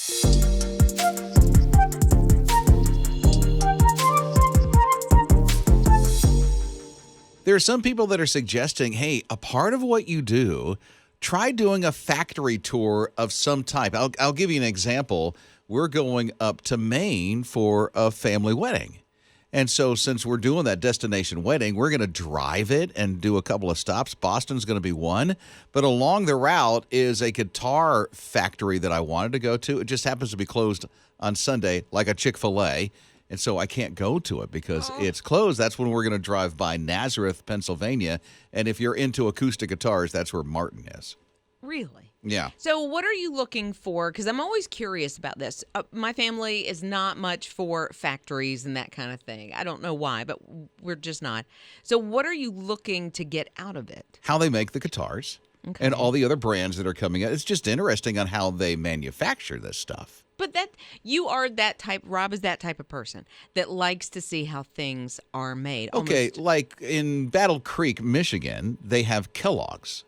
There are some people that are suggesting, hey, a part of what you do, try doing a factory tour of some type. I'll give you an example. We're going up to Maine for a family wedding. And so since we're doing that destination wedding, we're going to drive it and do a couple of stops. Boston's going to be one. But along the route is a guitar factory that I wanted to go to. It just happens to be closed on Sunday, like a Chick-fil-A. And so I can't go to it because it's closed. That's when we're going to drive by Nazareth, Pennsylvania. And if you're into acoustic guitars, that's where Martin is. Really? Yeah. So what are you looking for? Because I'm always curious about this. My family is not much for factories and that kind of thing. I don't know why, but we're just not. So what are you looking to get out of it? How they make the guitars and all the other brands that are coming out. It's just interesting on how they manufacture this stuff. But you are that type, Rob is that type of person that likes to see how things are made. Okay, like in Battle Creek, Michigan, they have Kellogg's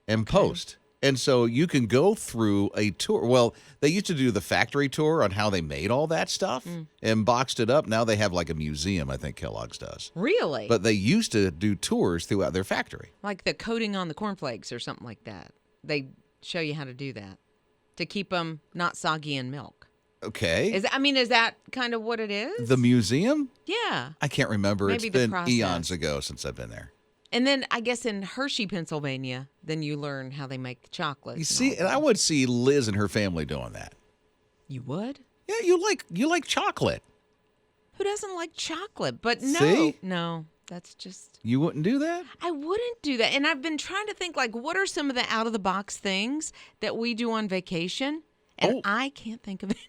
and Post. And so you can go through a tour. Well, they used to do the factory tour on how they made all that stuff and boxed it up. Now they have like a museum, I think Kellogg's does. Really? But they used to do tours throughout their factory. Like the coating on the cornflakes or something like that. They show you how to do that to keep them not soggy in milk. Okay. Is that kind of what it is? The museum? Yeah. I can't remember. Maybe It's been process. eons ago since I've been there. And then I guess in Hershey, Pennsylvania, then you learn how they make the chocolate. You see, and I would see Liz and her family doing that. You would? Yeah, you like chocolate. Who doesn't like chocolate? But See? no, that's just... You wouldn't do that? I wouldn't do that. And I've been trying to think, like, what are some of the out-of-the-box things that we do on vacation? And I can't think of any.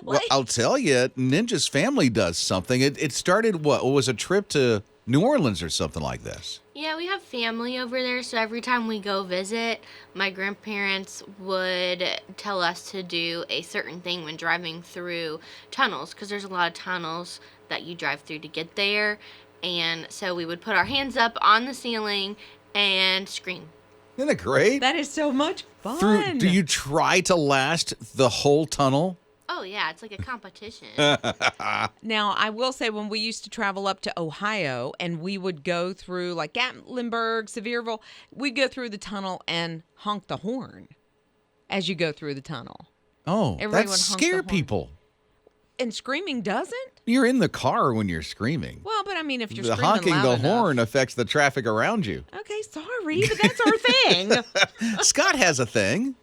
Well, I'll tell you, Ninja's family does something. It started, what? It was a trip to New Orleans or something like this. Yeah, we have family over there, so every time we go visit, my grandparents would tell us to do a certain thing when driving through tunnels, because there's a lot of tunnels that you drive through to get there. And so we would put our hands up on the ceiling and scream. Isn't it great? That is so much fun. Do you try to last the whole tunnel? Oh, yeah, it's like a competition. Now, I will say when we used to travel up to Ohio and we would go through like Gatlinburg, Sevierville, we'd go through the tunnel and honk the horn as you go through the tunnel. Oh, Everyone that honks the scare horn. people. And screaming doesn't? You're in the car when you're screaming. Well, but I mean, if you're The screaming honking loud the enough. horn affects the traffic around you. Okay, sorry, but that's our thing. Scott has a thing.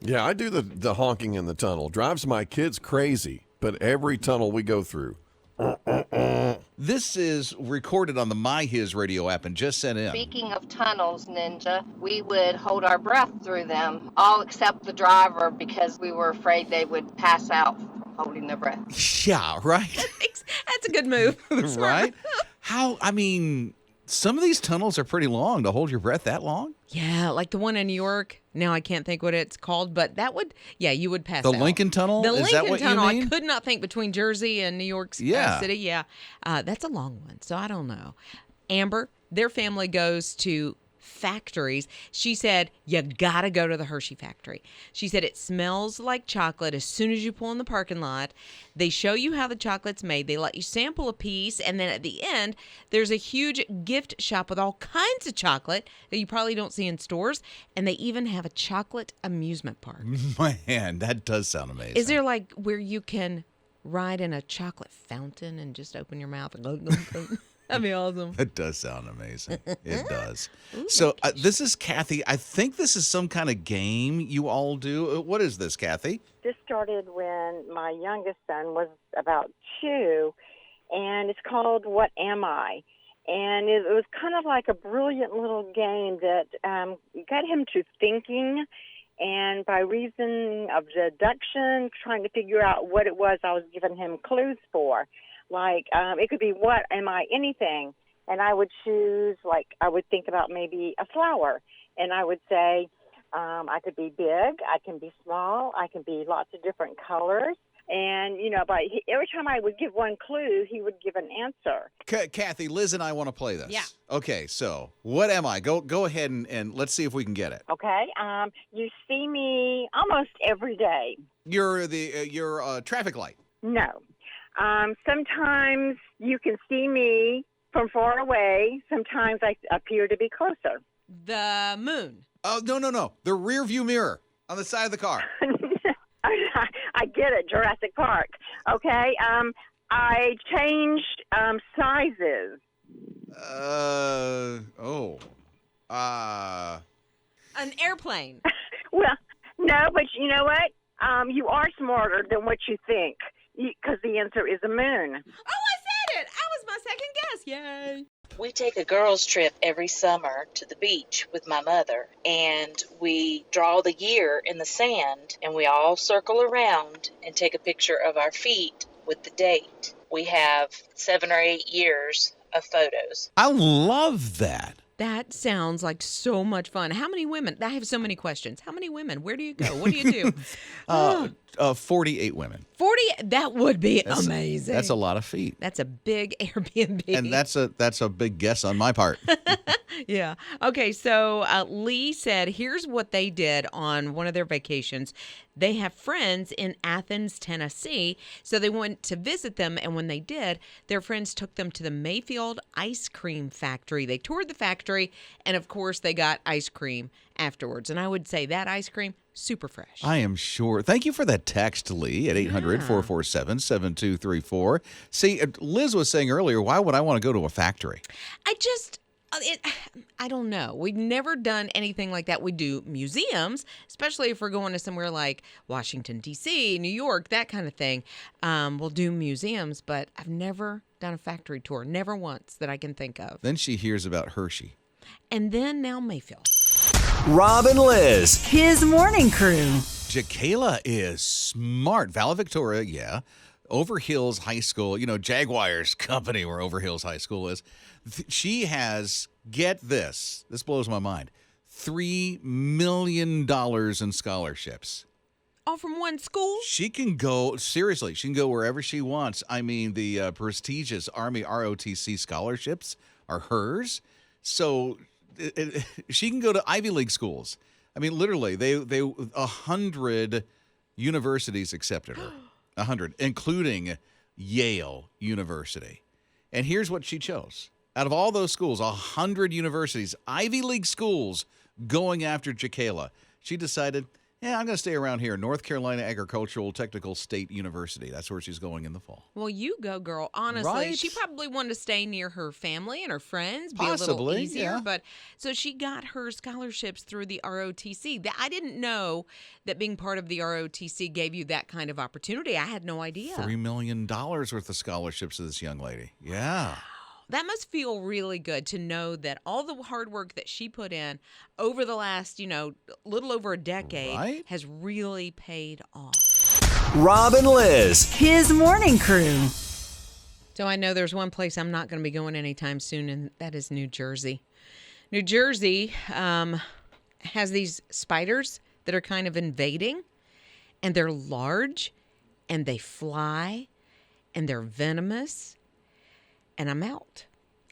Yeah, I do the honking in the tunnel. Drives my kids crazy, but every tunnel we go through. This is recorded on the My HISRadio app and just sent in. Speaking of tunnels, Ninja, we would hold our breath through them, all except the driver, because we were afraid they would pass out from holding their breath. Yeah, right? That's a good move. Right? Some of these tunnels are pretty long. To hold your breath that long? Yeah, like the one in New York. Now I can't think what it's called, but you would pass out. The Lincoln Tunnel? The Is Lincoln that what Tunnel. you mean? I could not think between Jersey and New York City. Yeah. That's a long one, so I don't know. Amber, their family goes to factories. She said, you gotta go to the Hershey factory. She said it smells like chocolate as soon as you pull in the parking lot. They show you how the chocolate's made. They let you sample a piece, and then at the end, there's a huge gift shop with all kinds of chocolate that you probably don't see in stores, and they even have a chocolate amusement park. Man, that does sound amazing. Is there like where you can ride in a chocolate fountain and just open your mouth and that'd be awesome. That does sound amazing. It does. So this is Kathy. I think this is some kind of game you all do. What is this, Kathy? This started when my youngest son was about 2, and it's called What Am I? And it was kind of like a brilliant little game that got him to thinking, and by reason of deduction, trying to figure out what it was I was giving him clues for. Like, it could be, what am I, anything? And I would choose, like, I would think about maybe a flower. And I would say, I could be big, I can be small, I can be lots of different colors, And, but every time I would give one clue, he would give an answer. Kathy, Liz and I want to play this. Yeah. Okay, so what am I? Go ahead and let's see if we can get it. Okay. You see me almost every day. You're a traffic light. No. Sometimes you can see me from far away. Sometimes I appear to be closer. The moon. Oh, no. The rear view mirror on the side of the car. I get it, Jurassic Park. Okay. I changed sizes. An airplane. Well, no, but you know what? You are smarter than what you think, because the answer is a moon. Oh, I said it. That was my second guess. Yay. We take a girls' trip every summer to the beach with my mother, and we draw the year in the sand, and we all circle around and take a picture of our feet with the date. We have 7 or 8 years of photos. I love that. That sounds like so much fun. How many women? I have so many questions. How many women? Where do you go? What do you do? 48 women. 40? That would be amazing. That's a lot of feet. That's a big Airbnb. And that's a big guess on my part. Yeah. Okay, so Lee said, here's what they did on one of their vacations. They have friends in Athens, Tennessee, so they went to visit them, and when they did, their friends took them to the Mayfield ice cream factory. They toured the factory, and of course, they got ice cream afterwards. And I would say that ice cream, super fresh. I am sure. Thank you for that text, Lee, at 800-447-7234. See, Liz was saying earlier, why would I want to go to a factory? I don't know. We've never done anything like that. We do museums, especially if we're going to somewhere like Washington, D.C., New York, that kind of thing. We'll do museums, but I've never done a factory tour. Never once that I can think of. Then she hears about Hershey. And then now Mayfield. Rob and Liz. His morning crew. Jaquela is smart. Valedictoria, yeah. Overhills High School, Jaguars company where Overhills High School is. She has, get this blows my mind, $3 million in scholarships. All from one school? She can go wherever she wants. I mean, the prestigious Army ROTC scholarships are hers. So she can go to Ivy League schools. I mean, literally, 100 universities accepted her. 100, including Yale University. And here's what she chose. Out of all those schools, 100 universities, Ivy League schools going after Jaquela, she decided, I'm going to stay around here, North Carolina Agricultural Technical State University. That's where she's going in the fall. Well, you go, girl. Honestly, right? She probably wanted to stay near her family and her friends, be Possibly, a little easier. Yeah. But so she got her scholarships through the ROTC. I didn't know that being part of the ROTC gave you that kind of opportunity. I had no idea. $3 million worth of scholarships to this young lady. Yeah. That must feel really good to know that all the hard work that she put in over the last, little over a decade has really paid off. Rob and Liz. His morning crew. So I know there's one place I'm not going to be going anytime soon, and that is New Jersey. New Jersey has these spiders that are kind of invading, and they're large, and they fly, and they're venomous. And I'm out.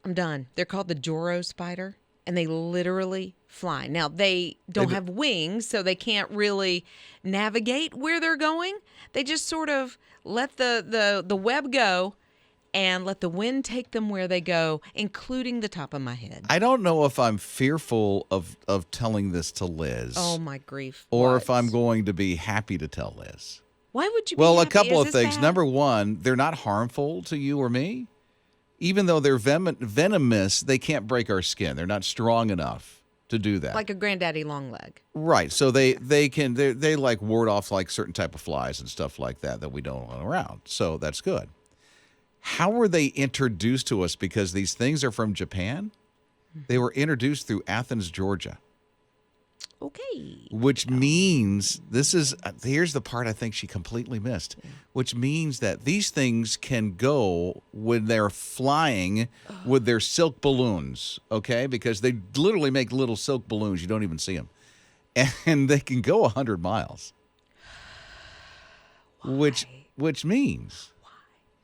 I'm done. They're called the Joro spider, and they literally fly. Now, they don't have wings, so they can't really navigate where they're going. They just sort of let the web go and let the wind take them where they go, including the top of my head. I don't know if I'm fearful of telling this to Liz. Oh, my grief. Or if I'm going to be happy to tell Liz. Why would you be Well, happy? a couple Is of this things. bad? Number one, they're not harmful to you or me. Even though they're venomous, they can't break our skin. They're not strong enough to do that. Like a granddaddy long leg. Right. So they like ward off like certain type of flies and stuff like that we don't want around. So that's good. How were they introduced to us? Because these things are from Japan. They were introduced through Athens, Georgia. Okay. Which means here's the part I think she completely missed, which means that these things can go when they're flying with their silk balloons, okay? Because they literally make little silk balloons. You don't even see them. And they can go 100 miles. Why? Which which means,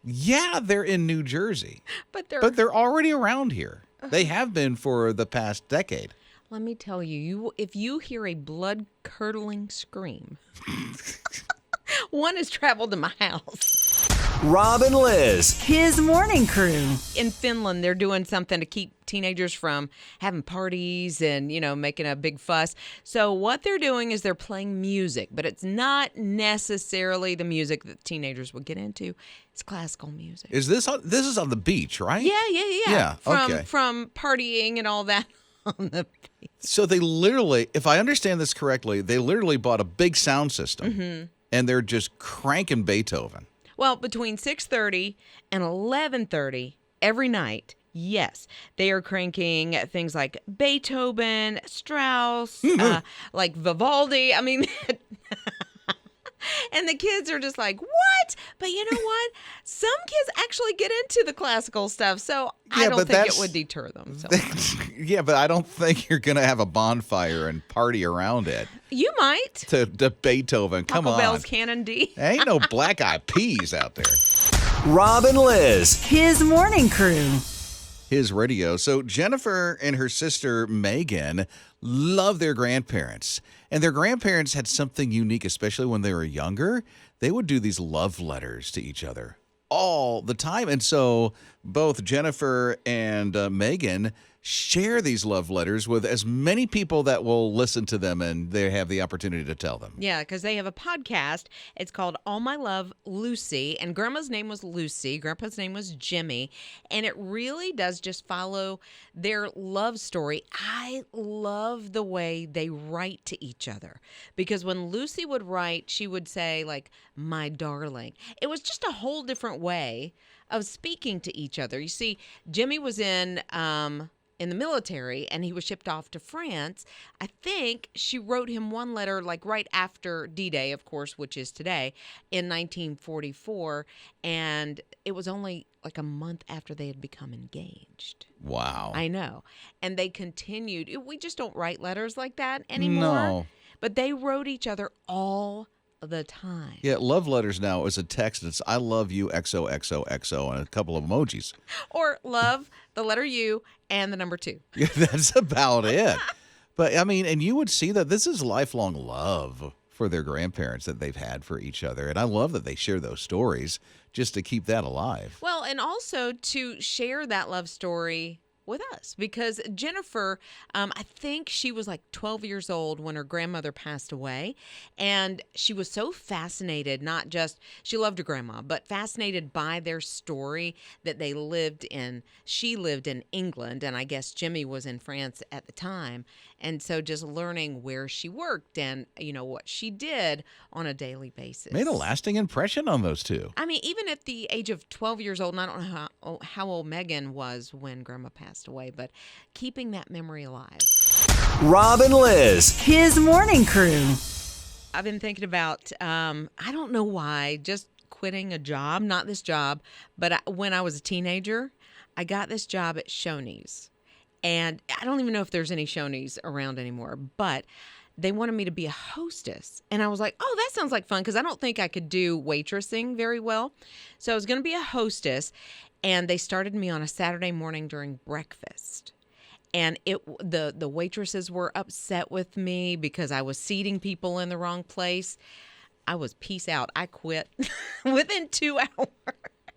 yeah, they're in New Jersey, But they're already around here. They have been for the past decade. let me tell you, if you hear a blood-curdling scream, one has traveled to my house. Rob and Lizz. His morning crew. In Finland, they're doing something to keep teenagers from having parties and, making a big fuss. So what they're doing is they're playing music, but it's not necessarily the music that teenagers would get into. It's classical music. Is this on the beach, right? Yeah. Yeah, okay. From partying and all that on the beach. So they literally, if I understand this correctly, they literally bought a big sound system, and they're just cranking Beethoven. Well, between 6:30 and 11:30 every night, yes, they are cranking things like Beethoven, Strauss, like Vivaldi. I mean, and the kids are just like, what? But you know what? Some kids actually get into the classical stuff, so I don't think it would deter them. So. Yeah, but I don't think you're going to have a bonfire and party around it. You might. To Beethoven. Come Taco on. Bell's Canon D. There ain't no Black Eyed Peas out there. Rob and Lizz. His morning crew. His radio. So Jennifer and her sister Megan love their grandparents. And their grandparents had something unique, especially when they were younger. They would do these love letters to each other all the time. And so both Jennifer and Megan share these love letters with as many people that will listen to them, and they have the opportunity to tell them. Yeah, because they have a podcast. It's called All My Love, Lucy, and Grandma's name was Lucy. Grandpa's name was Jimmy, and it really does just follow their love story. I love the way they write to each other, because when Lucy would write, she would say, like, my darling. It was just a whole different way of speaking to each other. You see, Jimmy was in the military, and he was shipped off to France. I think she wrote him one letter, like right after D-Day, of course, which is today, in 1944, and it was only like a month after they had become engaged. Wow. I know. And they continued. We just don't write letters like that anymore. No. But they wrote each other all the time. Yeah, love letters now is a text. It's I love you, XOXOXO, and a couple of emojis. Or love, the letter U, and the number 2. Yeah, that's about it. But, I mean, and you would see that this is lifelong love for their grandparents that they've had for each other. And I love that they share those stories just to keep that alive. Well, and also to share that love story with us, because Jennifer, I think she was like 12 years old when her grandmother passed away, and she was so fascinated, not just, she loved her grandma, but fascinated by their story that she lived in England, and I guess Jimmy was in France at the time, and so just learning where she worked and, what she did on a daily basis. Made a lasting impression on those two. I mean, even at the age of 12 years old, and I don't know how old Megan was when Grandma passed away, but keeping that memory alive. Rob and Lizz. His morning crew. I've been thinking about, I don't know why, just quitting a job, not this job, but when I was a teenager, I got this job at Shoney's. And I don't even know if there's any Shoney's around anymore, but they wanted me to be a hostess. And I was like, oh, that sounds like fun, because I don't think I could do waitressing very well. So I was going to be a hostess, and they started me on a Saturday morning during breakfast. And the waitresses were upset with me because I was seating people in the wrong place. I was peace out. I quit within 2 hours.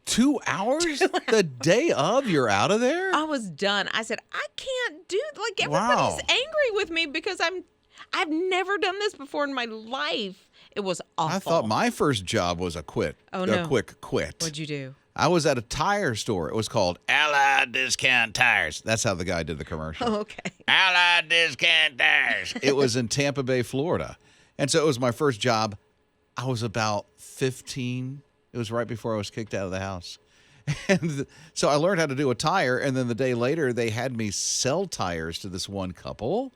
2 hours? The day of, you're out of there? I was done. I said, I can't do, like, everybody's angry with me because I've never done this before in my life. It was awful. I thought my first job was a quick quit. What'd you do? I was at a tire store. It was called Allied Discount Tires. That's how the guy did the commercial. Oh, okay. Allied Discount Tires. It was in Tampa Bay, Florida. And so it was my first job. I was about 15. It was right before I was kicked out of the house. And so I learned how to do a tire. And then the day later, they had me sell tires to this one couple.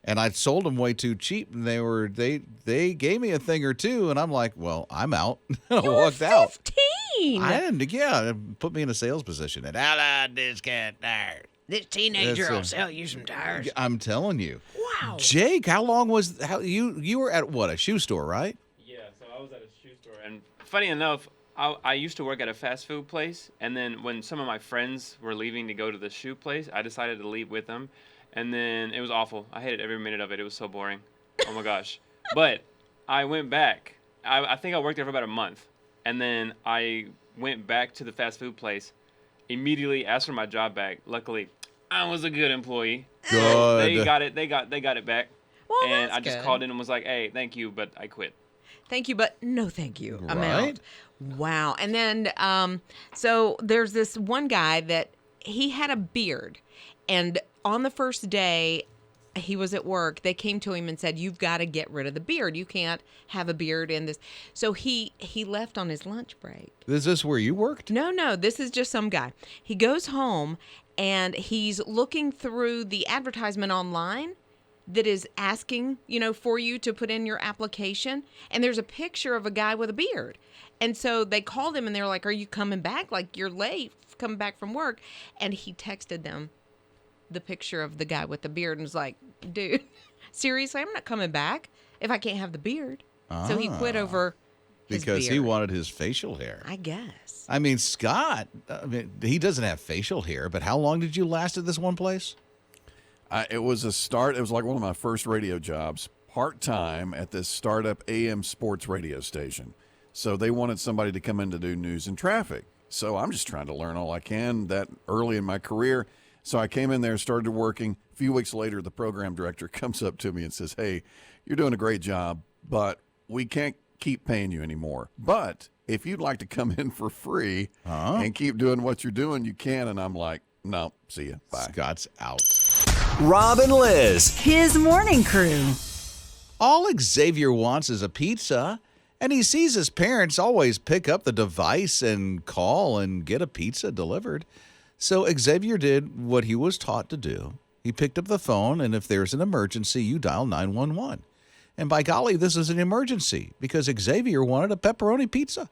And I sold them way too cheap. And they gave me a thing or two. And I'm like, well, I'm out. I walked out. 15. I didn't, put me in a sales position at Allied Discount Tires. This teenager will sell you some tires. I'm telling you. Wow. Jake, how long was you were at what, a shoe store, right? Yeah, so I was at a shoe store, and funny enough, I used to work at a fast food place, and then when some of my friends were leaving to go to the shoe place, I decided to leave with them, and then it was awful. I hated every minute of it. It was so boring. Oh my gosh. But I went back. I think I worked there for about a month, and then I went back to the fast food place, immediately asked for my job back. Luckily, I was a good employee. Good. They got it. They got it back. Well, and that's I just good. called in and was like, "Hey, thank you, but I quit." Thank you, but no thank you. I'm Right. out. Wow. And then, so there's this one guy that he had a beard. And on the first day he was at work, they came to him and said, you've got to get rid of the beard. You can't have a beard in this. So he left on his lunch break. Is this where you worked? No, this is just some guy. He goes home and he's looking through the advertisement online that is asking, for you to put in your application. And there's a picture of a guy with a beard. And so they called him and they're like, are you coming back? Like, you're late coming back from work. And he texted them the picture of the guy with the beard and was like, dude, seriously, I'm not coming back if I can't have the beard. So he quit over his because beard. he wanted his facial hair. I guess. I mean, Scott, he doesn't have facial hair, but how long did you last at this one place? It was a start. It was like one of my first radio jobs, part-time at this startup AM sports radio station. So they wanted somebody to come in to do news and traffic. So I'm just trying to learn all I can that early in my career. So I came in there, started working. A few weeks later, the program director comes up to me and says, hey, you're doing a great job, but we can't keep paying you anymore. But if you'd like to come in for free and keep doing what you're doing, you can. And I'm like, no, see ya. Bye. Scott's out. Rob and Lizz. His morning crew. All Xavier wants is a pizza, and he sees his parents always pick up the device and call and get a pizza delivered. So Xavier did what he was taught to do. He picked up the phone, and if there's an emergency, you dial 911. And by golly, this is an emergency because Xavier wanted a pepperoni pizza.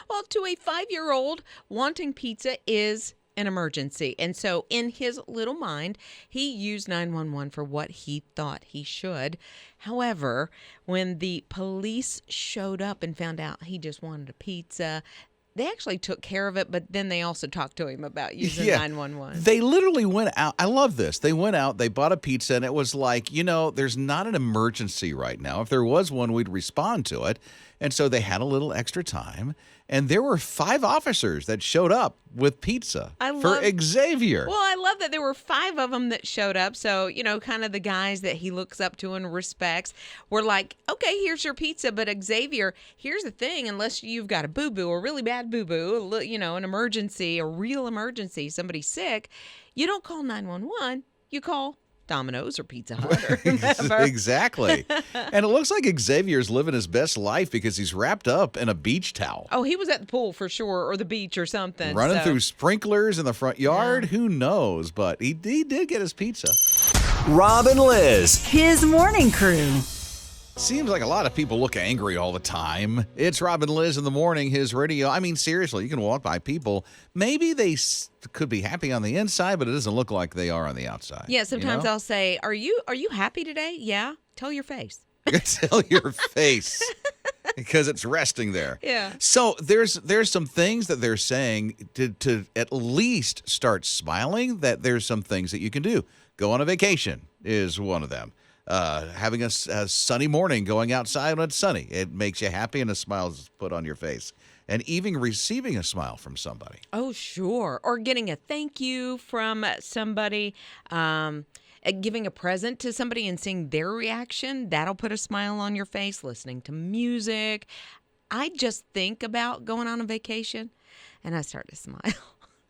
Well, to a 5-year-old, wanting pizza is an emergency. And so in his little mind, he used 911 for what he thought he should. However, when the police showed up and found out he just wanted a pizza, they actually took care of it, but then they also talked to him about using 911. They literally went out. I love this. They went out, they bought a pizza, and it was like, there's not an emergency right now. If there was one, we'd respond to it. And so they had a little extra time. And there were 5 officers that showed up with pizza for Xavier. Well, I love that there were 5 of them that showed up. So, kind of the guys that he looks up to and respects were like, okay, here's your pizza. But Xavier, here's the thing. Unless you've got a boo-boo, a really bad boo-boo, an emergency, a real emergency, somebody's sick, you don't call 911. You call Domino's or Pizza Hut or whoever. Exactly. And it looks like Xavier's living his best life because he's wrapped up in a beach towel. Oh, he was at the pool for sure, or the beach or something. Running through sprinklers in the front yard. Yeah. Who knows? But he did get his pizza. Rob and Lizz. His morning crew. Seems like a lot of people look angry all the time. It's Rob and Lizz in the morning, his radio. I mean, seriously, you can walk by people. Maybe they could be happy on the inside, but it doesn't look like they are on the outside. Yeah, sometimes I'll say, are you happy today? Yeah. Tell your face. Tell your face. Because it's resting there. Yeah. So there's some things that they're saying to at least start smiling, that there's some things that you can do. Go on a vacation is one of them. Having a sunny morning, going outside when it's sunny. It makes you happy and a smile is put on your face. And even receiving a smile from somebody. Oh, sure. Or getting a thank you from somebody. Giving a present to somebody and seeing their reaction. That'll put a smile on your face. Listening to music. I just think about going on a vacation and I start to smile.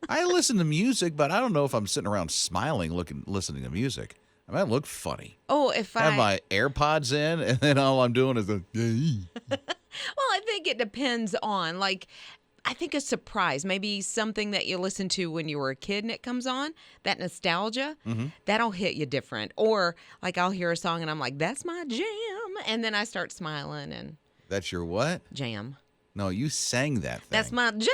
I listen to music, but I don't know if I'm sitting around smiling listening to music. I might look funny. Oh, if I have my AirPods in, and then all I'm doing is well, I think it depends on, I think a surprise, maybe something that you listened to when you were a kid and it comes on, that nostalgia, that'll hit you different. Or, I'll hear a song and I'm like, that's my jam, and then I start smiling and... That's your what? Jam. No, you sang that thing. That's my jam.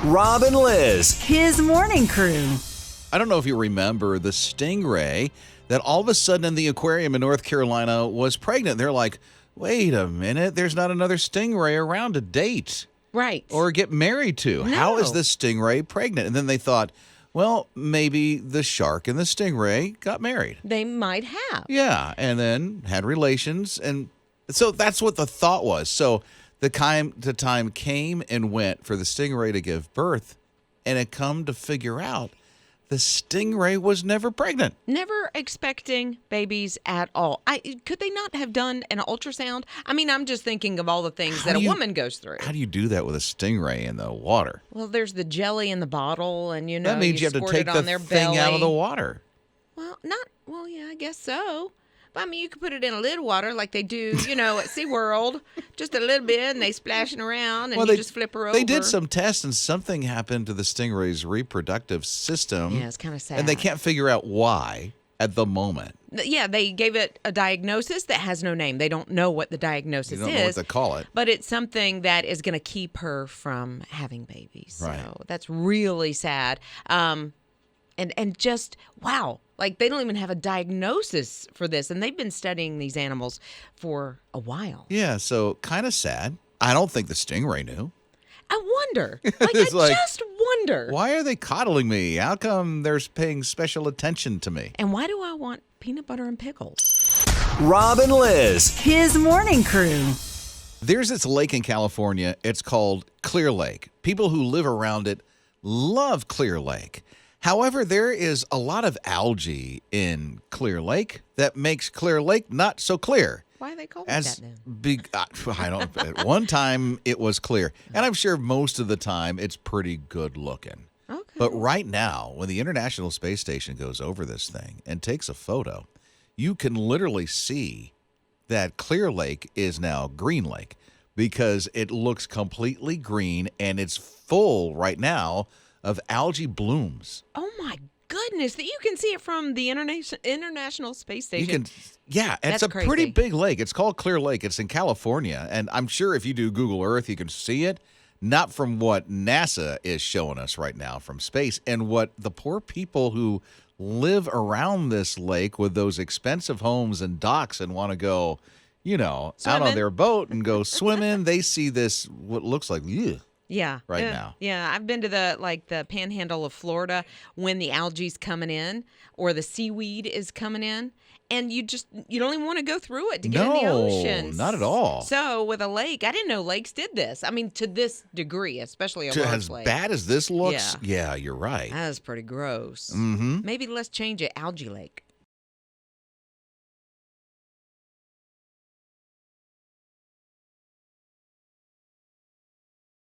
Rob and Lizz. His morning crew. I don't know if you remember the stingray that all of a sudden in the aquarium in North Carolina was pregnant. They're like, wait a minute, there's not another stingray around to date. Right. or get married to. No. How is this stingray pregnant? And then they thought, well, maybe the shark and the stingray got married. They might have. Yeah, and then had relations, and so that's what the thought was. So the time came and went for the stingray to give birth, and it come to figure out the stingray was never pregnant. Never expecting babies at all. Could they not have done an ultrasound? I mean, I'm just thinking of all the things that a woman goes through. How do you do that with a stingray in the water? Well, there's the jelly in the bottle, and that means you have to squirt take it the on their thing belly. out of the water. Well, yeah, I guess so. But, I mean, you could put it in a little water like they do, at SeaWorld. Just a little bit, and they splashing around, and you just flip her over. They did some tests, and something happened to the stingray's reproductive system. Yeah, it's kind of sad. And they can't figure out why at the moment. Yeah, they gave it a diagnosis that has no name. They don't know what the diagnosis is. You don't know what to call it. But it's something that is going to keep her from having babies. Right. So that's really sad. And just, wow. Like, they don't even have a diagnosis for this. And they've been studying these animals for a while. Yeah, so kind of sad. I don't think the stingray knew. I wonder. It's Just wonder. Why are they coddling me? How come they're paying special attention to me? And why do I want peanut butter and pickles? Rob and Lizz. His morning crew. There's this lake in California. It's called Clear Lake. People who live around it love Clear Lake. However, there is a lot of algae in Clear Lake that makes Clear Lake not so clear. Why are they calling it that then? I don't. At one time, it was clear, and I'm sure most of the time it's pretty good looking. Okay. But right now, when the International Space Station goes over this thing and takes a photo, you can literally see that Clear Lake is now Green Lake because it looks completely green, and it's full right now of algae blooms. Oh, my goodness. That you can see it from the International Space Station. It's That's a crazy. pretty big lake. It's called Clear Lake. It's in California. And I'm sure if you do Google Earth, you can see it. Not from what NASA is showing us right now from space, and what the poor people who live around this lake with those expensive homes and docks and want to go, out on their boat and go swimming, they see this, what looks like, Yeah. right now. Yeah, I've been to the panhandle of Florida when the algae's coming in or the seaweed is coming in, and you don't even want to go through it to get in the ocean. No, not at all. So with a lake, I didn't know lakes did this. I mean, to this degree, especially a large As lake. bad as this looks, yeah, you're right. That is pretty gross. Mm-hmm. Maybe let's change it, algae lake.